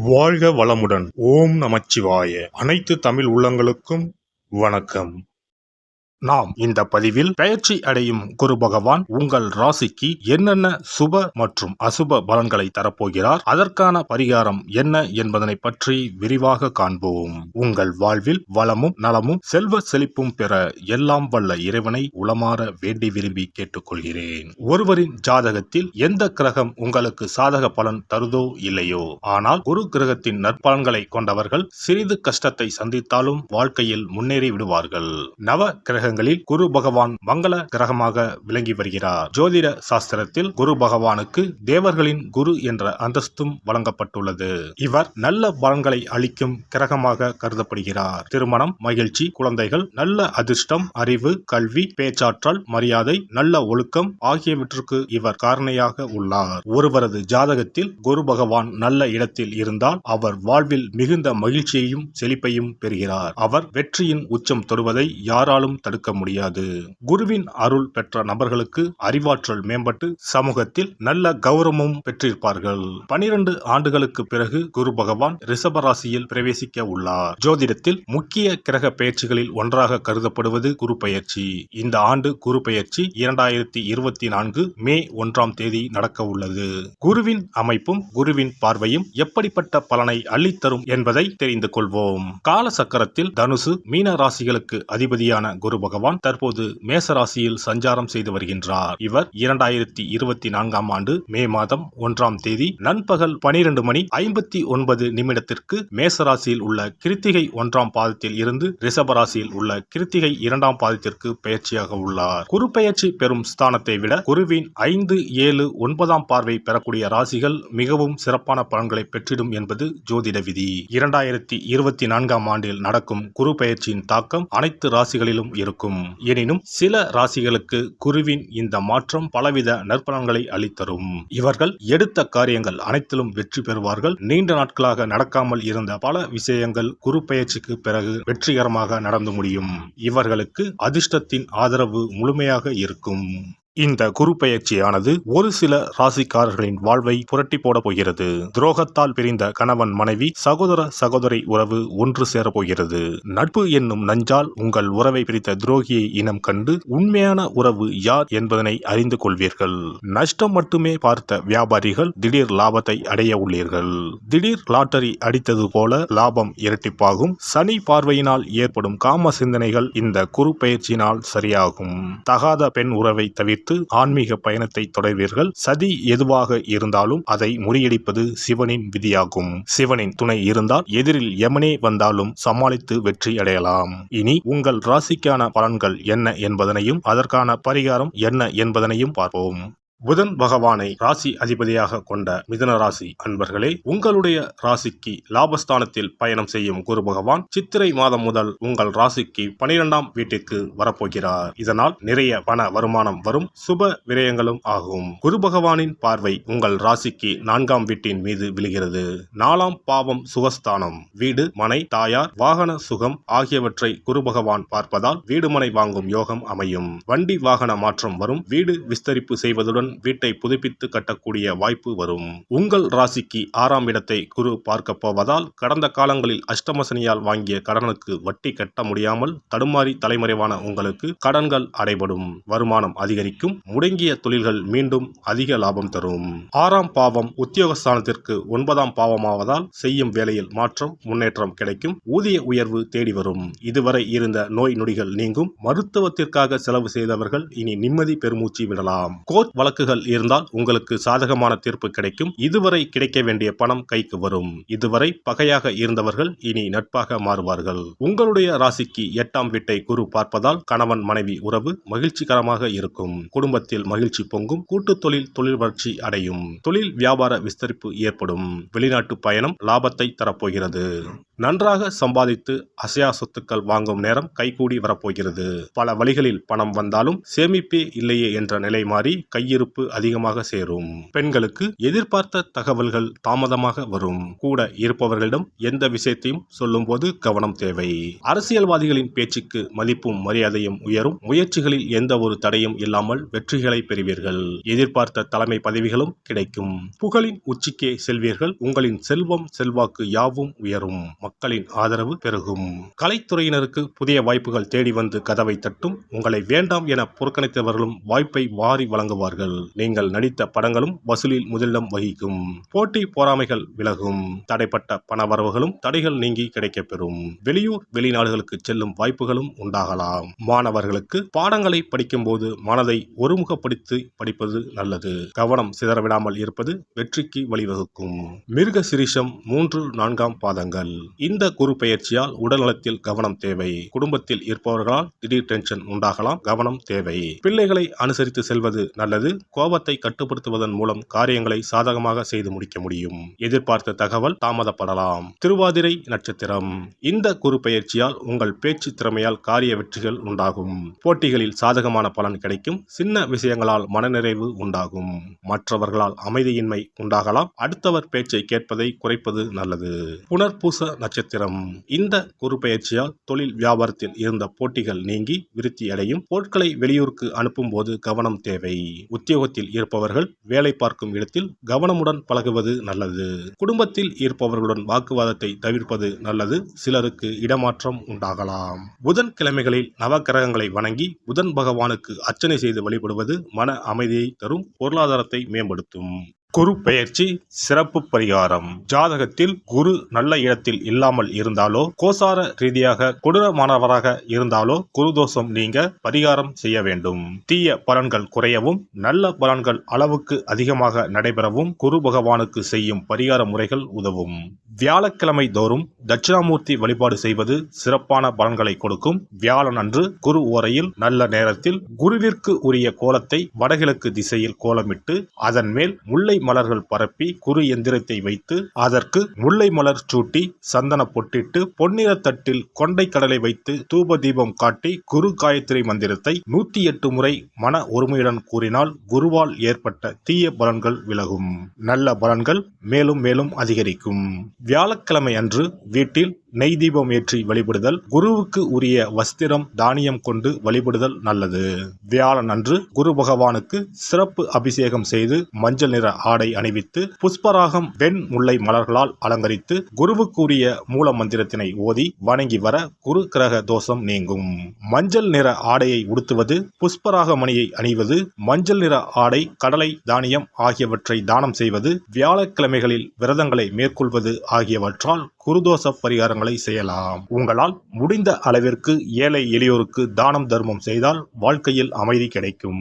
வாழ்க வளமுடன். ஓம் நமச்சிவாய. அனைத்து தமிழ் உள்ளங்களுக்கும் வணக்கம். நாம் இந்த பதிவில் பெயர்ச்சி அடையும் குரு பகவான் உங்கள் ராசிக்கு என்னென்ன சுப மற்றும் அசுப பலன்களை தரப்போகிறார், அதற்கான பரிகாரம் என்ன என்பதனை பற்றி விரிவாக காண்போம். உங்கள் வாழ்வில் வளமும் நலமும் செல்வ செழிப்பும் பெற எல்லாம் வல்ல இறைவனை உளமாற வேண்டி விரும்பி கேட்டுக்கொள்கிறேன். ஒருவரின் ஜாதகத்தில் எந்த கிரகம் உங்களுக்கு சாதக பலன் தருதோ இல்லையோ, ஆனால் குரு கிரகத்தின் நற்பலன்களை கொண்டவர்கள் சிறிது கஷ்டத்தை சந்தித்தாலும் வாழ்க்கையில் முன்னேறி விடுவார்கள். நவ கிரகங்களில் குரு பகவான் மங்கள கிரகமாக விளங்கி வருகிறார். ஜோதிட சாஸ்திரத்தில் குரு பகவானுக்கு தேவர்களின் குரு என்ற அந்தஸ்தும் வழங்கப்பட்டுள்ளது. இவர் நல்ல பலன்களை அளிக்கும் கிரகமாக கருதப்படுகிறார். திருமணம், மகிழ்ச்சி, குழந்தைகள், நல்ல அதிர்ஷ்டம், அறிவு, கல்வி, பேச்சாற்றல், மரியாதை, நல்ல ஒழுக்கம் ஆகியவற்றுக்கு இவர் காரணியாக உள்ளார். ஒருவரது ஜாதகத்தில் குரு பகவான் நல்ல இடத்தில் இருந்தால் அவர் வாழ்வில் மிகுந்த மகிழ்ச்சியையும் செழிப்பையும் பெறுகிறார். அவர் வெற்றியின் உச்சம் தொடுவதை யாராலும் தடுக்க முடியாது. குருவின் அருள் பெற்ற நபர்களுக்கு அறிவாற்றல் மேம்பட்டு சமூகத்தில் நல்ல கௌரவமும் பெற்றிருப்பார்கள். 12 ஆண்டுகளுக்கு பிறகு குரு பகவான் ரிஷப ராசியில் பிரவேசிக்க உள்ளார். ஜோதிடத்தில் முக்கிய கிரக பெயர்ச்சிகளில் ஒன்றாக கருதப்படுவது குரு பெயர்ச்சி. இந்த ஆண்டு குரு பெயர்ச்சி 2024 மே 1ஆம் தேதி நடக்க உள்ளது. குருவின் அமைப்பும் குருவின் பார்வையும் எப்படிப்பட்ட பலனை அள்ளித்தரும் என்பதை தெரிந்து கொள்வோம். கால சக்கரத்தில் தனுசு, மீன ராசிகளுக்கு அதிபதியான குரு பகவான் தற்போது மேச ராசியில் சஞ்சாரம் செய்து வருகின்றார். இவர் 2024ஆம் ஆண்டு மே மாதம் 1ஆம் தேதி நண்பகல் 12:59 மேச ராசியில் உள்ள கிருத்திகை 1ஆம் பாதத்தில் இருந்து ரிஷப ராசியில் உள்ள கிருத்திகை 2ஆம் பாதத்திற்கு பெயர்ச்சியாக உள்ளார். குரு பெயர்ச்சி பெறும் ஸ்தானத்தை விட குருவின் 5, 7, 9ஆம் பார்வை பெறக்கூடிய ராசிகள் மிகவும் சிறப்பான பலன்களை பெற்றிடும் என்பது ஜோதிட விதி. 2024ஆம் ஆண்டில் நடக்கும் குரு பெயர்ச்சியின் தாக்கம் அனைத்து ராசிகளிலும் இருக்கும். எனினும் சில ராசிகளுக்கு குருவின் இந்த மாற்றம் பலவித நற்பலன்களை அளித்தரும். இவர்கள் எடுத்த காரியங்கள் அனைத்திலும் வெற்றி பெறுவார்கள். நீண்ட நாட்களாக நடக்காமல் இருந்த பல விஷயங்கள் குரு பெயர்ச்சிக்கு பிறகு வெற்றிகரமாக நடந்து முடியும். இவர்களுக்கு அதிர்ஷ்டத்தின் ஆதரவு முழுமையாக இருக்கும். இந்த குரு பெயர்ச்சியானது ஒரு சில ராசிக்காரர்களின் வாழ்வை புரட்டி போட போகிறது. துரோகத்தால் பிரிந்த கணவன் மனைவி, சகோதர சகோதரி உறவு ஒன்று சேர போகிறது. நட்பு என்னும் நஞ்சால் உங்கள் உறவை பிரித்த துரோகியை இனம் கண்டு உண்மையான உறவு யார் என்பதனை அறிந்து கொள்வீர்கள். நஷ்டம் மட்டுமே பார்த்த வியாபாரிகள் திடீர் லாபத்தை அடைய உள்ளீர்கள். திடீர் லாட்டரி அடித்தது போல லாபம் இரட்டிப்பாகும். சனி பார்வையினால் ஏற்படும் காம சிந்தனைகள் இந்த குரு பெயர்ச்சியினால் சரியாகும். தகாத பெண் உறவை தவிர்த்து ஆன்மீக பயணத்தை தொடர்வீர்கள். சதி எதுவாக இருந்தாலும் அதை முறியடிப்பது சிவனின் விதியாகும். சிவனின் துணை இருந்தால் எதிரில் யமனே வந்தாலும் சமாளித்து வெற்றி அடையலாம். இனி உங்கள் ராசிக்கான பலன்கள் என்ன என்பதனையும் அதற்கான பரிகாரம் என்ன என்பதனையும் பார்ப்போம். புதன் பகவானை ராசி அதிபதியாக கொண்ட மிதுன ராசி அன்பர்களே, உங்களுடைய ராசிக்கு லாபஸ்தானத்தில் பயணம் செய்யும் குரு பகவான் சித்திரை மாதம் முதல் உங்கள் ராசிக்கு 12ஆம் வீட்டிற்கு வரப்போகிறார். இதனால் நிறைய பண வருமானம் வரும், சுப விரயங்களும் ஆகும். குரு பகவானின் பார்வை உங்கள் ராசிக்கு 4ஆம் வீட்டின் மீது விழுகிறது. 4ஆம் பாவம் சுகஸ்தானம். வீடு, மனை, தாயார், வாகன சுகம் ஆகியவற்றை குரு பகவான் பார்ப்பதால் வீடு மனை வாங்கும் யோகம் அமையும். வண்டி வாகன மாற்றம் வரும். வீடு விஸ்தரிப்பு செய்வதுடன் வீட்டை புதுப்பித்து கட்டக்கூடிய வாய்ப்பு வரும். உங்கள் ராசிக்கு 6ஆம் இடத்தை குரு பார்க்க போவதால் கடந்த காலங்களில் அஷ்டமசனியால் வாங்கிய கடனுக்கு வட்டி கட்ட முடியாமல் தடுமாறி தலைமறைவான உங்களுக்கு கடன்கள் அடைபடும். வருமானம் அதிகரிக்கும். முடங்கிய தொழில்கள் மீண்டும் அதிக லாபம் தரும். 6ஆம் பாவம் உத்தியோகஸ்தானத்திற்கு 9ஆம் பாவமாவதால் செய்யும் வேலையில் மாற்றம், முன்னேற்றம் கிடைக்கும். ஊதிய உயர்வு தேடி வரும். இதுவரை இருந்த நோய் நொடிகள் நீங்கும். மருத்துவத்திற்காக செலவு செய்தவர்கள் இனி நிம்மதி பெருமூச்சு விடலாம். கோர்ட் வழக்குகள் இருந்தால் உங்களுக்கு சாதகமான தீர்ப்பு கிடைக்கும். இதுவரை கிடைக்க வேண்டிய பணம் கைக்கு வரும். இதுவரை பகையாக இருந்தவர்கள் இனி நட்பாக மாறுவார்கள். உங்களுடைய ராசிக்கு 8ஆம் வீட்டை குரு பார்ப்பதால் கணவன் மனைவி உறவு மகிழ்ச்சிகரமாக இருக்கும். குடும்பத்தில் மகிழ்ச்சி பொங்கும். கூட்டு தொழில் வளர்ச்சி அடையும். தொழில் வியாபார விஸ்தரிப்பு ஏற்படும். வெளிநாட்டு பயணம் லாபத்தை தரப்போகிறது. நன்றாக சம்பாதித்து அசையா சொத்துக்கள் வாங்கும் நேரம் கைகூடி வரப்போகிறது. பல வழிகளில் பணம் வந்தாலும் சேமிப்பே இல்லையே என்ற நிலை மாறி கையிருப்பு அதிகமாக சேரும். பெண்களுக்கு எதிர்பார்த்த தகவல்கள் தாமதமாக வரும். கூட இருப்பவர்களிடம் எந்த விஷயத்தையும் சொல்லும் போது கவனம் தேவை. அரசியல்வாதிகளின் பேச்சுக்கு மதிப்பும் மரியாதையும் உயரும். முயற்சிகளில் எந்த ஒரு தடையும் இல்லாமல் வெற்றிகளை பெறுவீர்கள். எதிர்பார்த்த தலைமை பதவிகளும் கிடைக்கும். புகழின் உச்சிக்கே செல்வீர்கள். உங்களின் செல்வம் செல்வாக்கு யாவும் உயரும். மக்களின் ஆதரவு பெருகும். கலைத்துறையினருக்கு புதிய வாய்ப்புகள் தேடி வந்து கதவை தட்டும். உங்களை வேண்டாம் என புறக்கணித்தவர்களும் வாய்ப்பை வாரி வழங்குவார்கள். நீங்கள் நடித்த படங்களும் வசூலில் முதலிடம் வகிக்கும். போட்டி பொறாமைகள் விலகும். தடைப்பட்ட பணவரவுகளும் தடைகள் நீங்கி கிடைக்கப்பெறும். வெளியூர் வெளிநாடுகளுக்கு செல்லும் வாய்ப்புகளும் உண்டாகலாம். மாணவர்களுக்கு பாடங்களை படிக்கும் போது மனதை ஒருமுகப்படுத்தி படிப்பது நல்லது. கவனம் சிதறவிடாமல் இருப்பது வெற்றிக்கு வழிவகுக்கும். மிருக சிரீஷம் 3-4 பாதங்கள். இந்த குரு பெயர்ச்சியால் உடல்நலத்தில் கவனம் தேவை. குடும்பத்தில் இருப்பவர்களால் திடீர் டென்ஷன் உண்டாகலாம். கவனம் தேவை. பிள்ளைகளை அனுசரித்து செல்வது நல்லது. கோபத்தை கட்டுப்படுத்துவதன் மூலம் காரியங்களை சாதகமாக செய்து முடிக்க முடியும். எதிர்பார்த்த தகவல் தாமதப்படலாம். திருவாதிரை நட்சத்திரம். இந்த குரு பெயர்ச்சியால் உங்கள் பேச்சு திறமையால் காரிய வெற்றிகள் உண்டாகும். போட்டிகளில் சாதகமான பலன் கிடைக்கும். சின்ன விஷயங்களால் மனநிறைவு உண்டாகும். மற்றவர்களால் அமைதியின்மை உண்டாகலாம். அடுத்தவர் பேச்சை கேட்பதை குறைப்பது நல்லது. புனர்பூச நட்சத்திரம். இந்த குரு பெயர்ச்சியால் தொழில் வியாபாரத்தில் இருந்த போட்டிகள் நீங்கி விருத்தி அடையும். பொருட்களை வெளியூருக்கு அனுப்பும் போது கவனம் தேவை. உத்தியோகத்தில் இருப்பவர்கள் வேலை பார்க்கும் இடத்தில் கவனமுடன் பழகுவது நல்லது. குடும்பத்தில் இருப்பவர்களுடன் வாக்குவாதத்தை தவிர்ப்பது நல்லது. சிலருக்கு இடமாற்றம் உண்டாகலாம். புதன் கிழமைகளில் நவக்கிரகங்களை வணங்கி புதன் பகவானுக்கு அர்ச்சனை செய்து வழிபடுவது மன அமைதியை தரும். பொருளாதாரத்தை மேம்படுத்தும். குரு பெயர்ச்சி சிறப்பு பரிகாரம். ஜாதகத்தில் குரு நல்ல இடத்தில் இல்லாமல் இருந்தாலோ கோசார ரீதியாக கொடூரமானவராக இருந்தாலோ குரு தோஷம் நீங்க பரிகாரம் செய்ய வேண்டும். தீய பலன்கள் குறையவும் நல்ல பலன்கள் அளவுக்கு அதிகமாக நடைபெறவும் குரு பகவானுக்கு செய்யும் பரிகார முறைகள் உதவும். வியாழக்கிழமை தோறும் தட்சிணாமூர்த்தி வழிபாடு செய்வது சிறப்பான பலன்களை கொடுக்கும். வியாழன் அன்று குரு ஓரையில் நல்ல நேரத்தில் குருவிற்கு உரிய கோலத்தை வடகிழக்கு திசையில் கோலமிட்டு அதன் மேல் முல்லை மலர்கள் பரப்பி குரு எந்திரத்தை வைத்து அதற்கு முல்லை மலர் சூட்டி சந்தன பொட்டிட்டு பொன்னிற தட்டில் கொண்டை கடலை வைத்து தூப தீபம் காட்டி குரு காயத்ரி மந்திரத்தை 108 முறை மன ஒருமையுடன் கூறினால் குருவால் ஏற்பட்ட தீய பலன்கள் விலகும். நல்ல பலன்கள் மேலும் மேலும் அதிகரிக்கும். வியாழக்கிழமை அன்று வீட்டில் நெய் தீபம் ஏற்றி வழிபடுதல். குருவுக்கு உரிய வஸ்திரம் தானியம் கொண்டு வழிபடுதல் நல்லது. வியாழன் அன்று குரு பகவானுக்கு சிறப்பு அபிஷேகம் செய்து மஞ்சள் நிற ஆடை அணிவித்து புஷ்பராகம் வெண் முல்லை மலர்களால் அலங்கரித்து குருவுக்குரிய மூல மந்திரத்தினை ஓதி வணங்கி வர குரு கிரக தோஷம் நீங்கும். மஞ்சள் நிற ஆடையை உடுத்துவது, புஷ்பராக மணியை அணிவது, மஞ்சள் நிற ஆடை, கடலை, தானியம் ஆகியவற்றை தானம் செய்வது, வியாழக்கிழமைகளில் விரதங்களை மேற்கொள்வது ஆகியவற்றால் குருதோஷ பரிகாரங்களை செய்யலாம். உங்களால் முடிந்த அளவிற்கு ஏழை எளியோருக்கு தானம் தர்மம் செய்தால் வாழ்க்கையில் அமைதி கிடைக்கும்.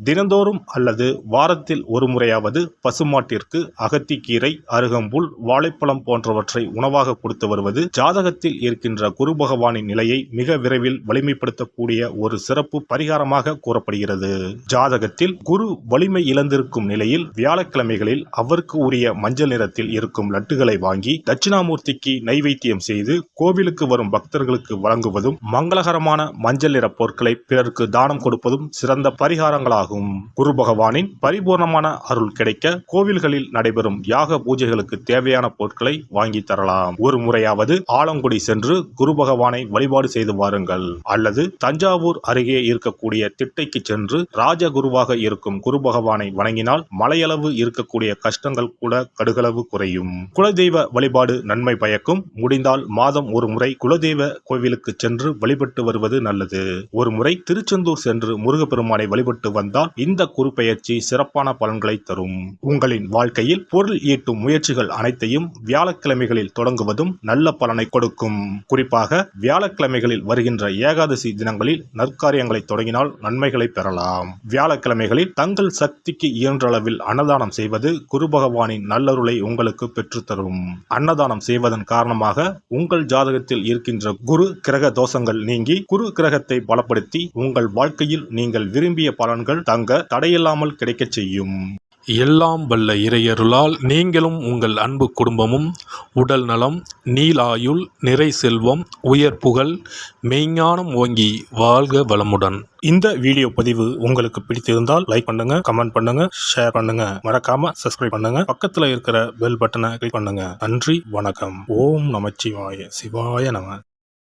தினந்தோறும் அல்லது வாரத்தில் ஒரு முறையாவது பசுமாட்டிற்கு அகத்திக்கீரை, அருகம்புல், வாழைப்பழம் போன்றவற்றை உணவாக கொடுத்து வருவது ஜாதகத்தில் இருக்கின்ற குரு பகவானின் நிலையை மிக விரைவில் வலிமைப்படுத்தக்கூடிய ஒரு சிறப்பு பரிகாரமாக கூறப்படுகிறது. ஜாதகத்தில் குரு வலிமை இழந்திருக்கும் நிலையில் வியாழக்கிழமைகளில் அவருக்கு உரிய மஞ்சள் நிறத்தில் இருக்கும் லட்டுகளை வாங்கி தட்சிணாமூர்த்திக்கு நைவேத்தியம் செய்து கோவிலுக்கு வரும் பக்தர்களுக்கு வழங்குவதும் மங்களகரமான மஞ்சள் நிற பொருட்களை பிறருக்கு தானம் கொடுப்பதும் சிறந்த பரிகாரங்களாகும். குரு பகவானின் பரிபூர்ணமான அருள் கிடைக்க கோவில்களில் நடைபெறும் யாக பூஜைகளுக்கு தேவையான பொருட்களை வாங்கி தரலாம். ஒரு முறையாவது ஆலங்குடி சென்று குரு பகவானை வழிபாடு செய்து வாருங்கள். அல்லது தஞ்சாவூர் அருகே இருக்கக்கூடிய திட்டைக்கு சென்று ராஜகுருவாக இருக்கும் குரு பகவானை வணங்கினால் மலையளவு இருக்கக்கூடிய கஷ்டங்கள் கூட கடுகளவு குறையும். குலதெய்வ வழிபாடு நன்மை பயக்கும். முடிந்தால் மாதம் ஒரு முறை குலதெய்வ கோவிலுக்கு சென்று வழிபட்டு வருவது நல்லது. ஒரு முறை திருச்செந்தூர் சென்று முருகப்பெருமானை வழிபட்டு வந்தால் இந்த குரு பெயர்ச்சி சிறப்பான பலன்களை தரும். உங்களின் வாழ்க்கையில் பொருள் ஈட்டும் முயற்சிகள் அனைத்தையும் வியாழக்கிழமைகளில் தொடங்குவதும் நல்ல பலனை கொடுக்கும். குறிப்பாக வியாழக்கிழமைகளில் வருகின்ற ஏகாதசி தினங்களில் நற்காரியங்களை தொடங்கினால் நன்மைகளை பெறலாம். வியாழக்கிழமைகளில் தங்கள் சக்திக்கு இயன்ற அளவில் அன்னதானம் செய்வது குரு பகவானின் நல்லருளை உங்களுக்கு பெற்றுத்தரும். அன்னதானம் செய்வதன் காரணமாக உங்கள் ஜாதகத்தில் இருக்கின்ற குரு கிரக தோஷங்கள் நீங்கி குரு கிரகத்தை பலப்படுத்தி உங்கள் வாழ்க்கையில் நீங்கள் விரும்பிய பலன்கள் தங்க தடையில்லாமல் கிடைக்கச் செய்யும். எல்லாம் வல்ல இறையருளால் நீங்களும் உங்கள் அன்பு குடும்பமும் உடல் நலம், நீலாயுள், நிறை செல்வம், உயர் புகழ், மெய்ஞானம் ஓங்கி வாழ்க வளமுடன். இந்த வீடியோ பதிவு உங்களுக்கு பிடித்திருந்தால் லைக் பண்ணுங்க, கமெண்ட் பண்ணுங்க, ஷேர் பண்ணுங்க, மறக்காம சப்ஸ்கிரைப் பண்ணுங்க, பக்கத்துல இருக்கிற பெல் பட்டனை கிளிக் பண்ணுங்க. நன்றி, வணக்கம். ஓம் நமச்சிவாய, சிவாய நம.